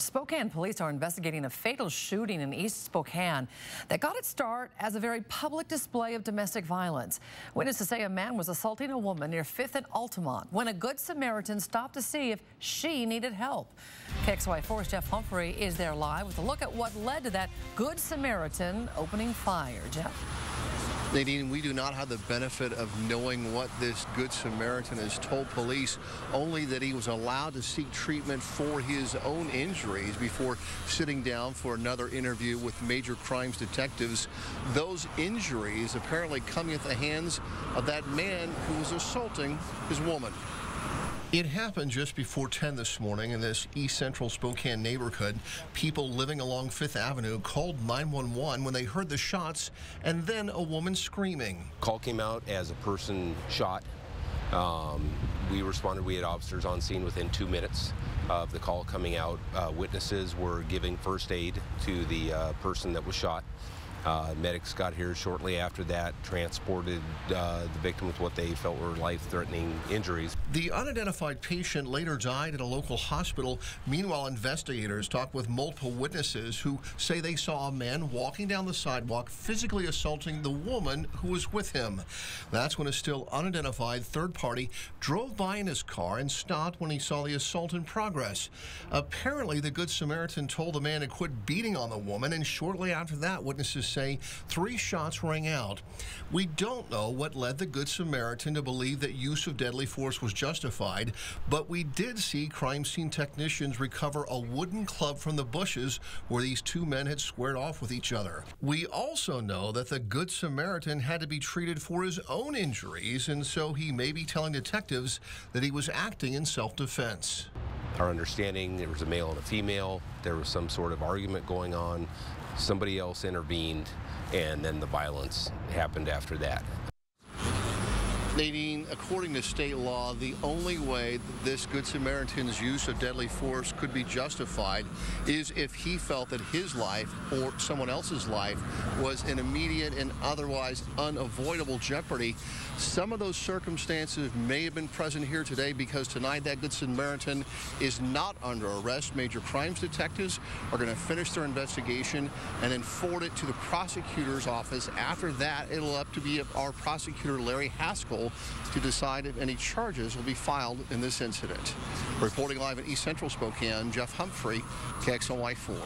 Spokane police are investigating a fatal shooting in East Spokane that got its start as a very public display of domestic violence. Witnesses say a man was assaulting a woman near 5th and Altamont when a Good Samaritan stopped to see if she needed help. KXLY4's Jeff Humphrey is there live with a look at what led to that Good Samaritan opening fire. Jeff? Nadine, we do not have the benefit of knowing what this Good Samaritan has told police, only that he was allowed to seek treatment for his own injuries before sitting down for another interview with major crimes detectives. Those injuries apparently coming at the hands of that man who was assaulting his woman. It happened just before 10 this morning in this East Central Spokane neighborhood. People living along 5th Avenue called 911 when they heard the shots and then a woman screaming. Call came out as a person shot. We responded. We had officers on scene within 2 minutes of the call coming out. Witnesses were giving first aid to the person that was shot. Medics got here shortly after that, transported the victim with what they felt were life-threatening injuries. The unidentified patient later died at a local hospital. Meanwhile, investigators talked with multiple witnesses who say they saw a man walking down the sidewalk physically assaulting the woman who was with him. That's when a still unidentified third party drove by in his car and stopped when he saw the assault in progress. Apparently, the Good Samaritan told the man to quit beating on the woman, and shortly after that, witnesses say 3 shots rang out. We don't know what led the Good Samaritan to believe that use of deadly force was justified, but we did see crime scene technicians recover a wooden club from the bushes where these 2 men had squared off with each other. We also know that the Good Samaritan had to be treated for his own injuries, and so he may be telling detectives that he was acting in self-defense. Our understanding, there was a male and a female. There was some sort of argument going on. Somebody else intervened, and then the violence happened after that. Nadine, according to state law, the only way that this Good Samaritan's use of deadly force could be justified is if he felt that his life or someone else's life was in immediate and otherwise unavoidable jeopardy. Some of those circumstances may have been present here today because tonight that Good Samaritan is not under arrest. Major crimes detectives are going to finish their investigation and then forward it to the prosecutor's office. After that, it'll up to be our prosecutor, Larry Haskell, to decide if any charges will be filed in this incident. Reporting live in East Central Spokane, Jeff Humphrey, KXLY4.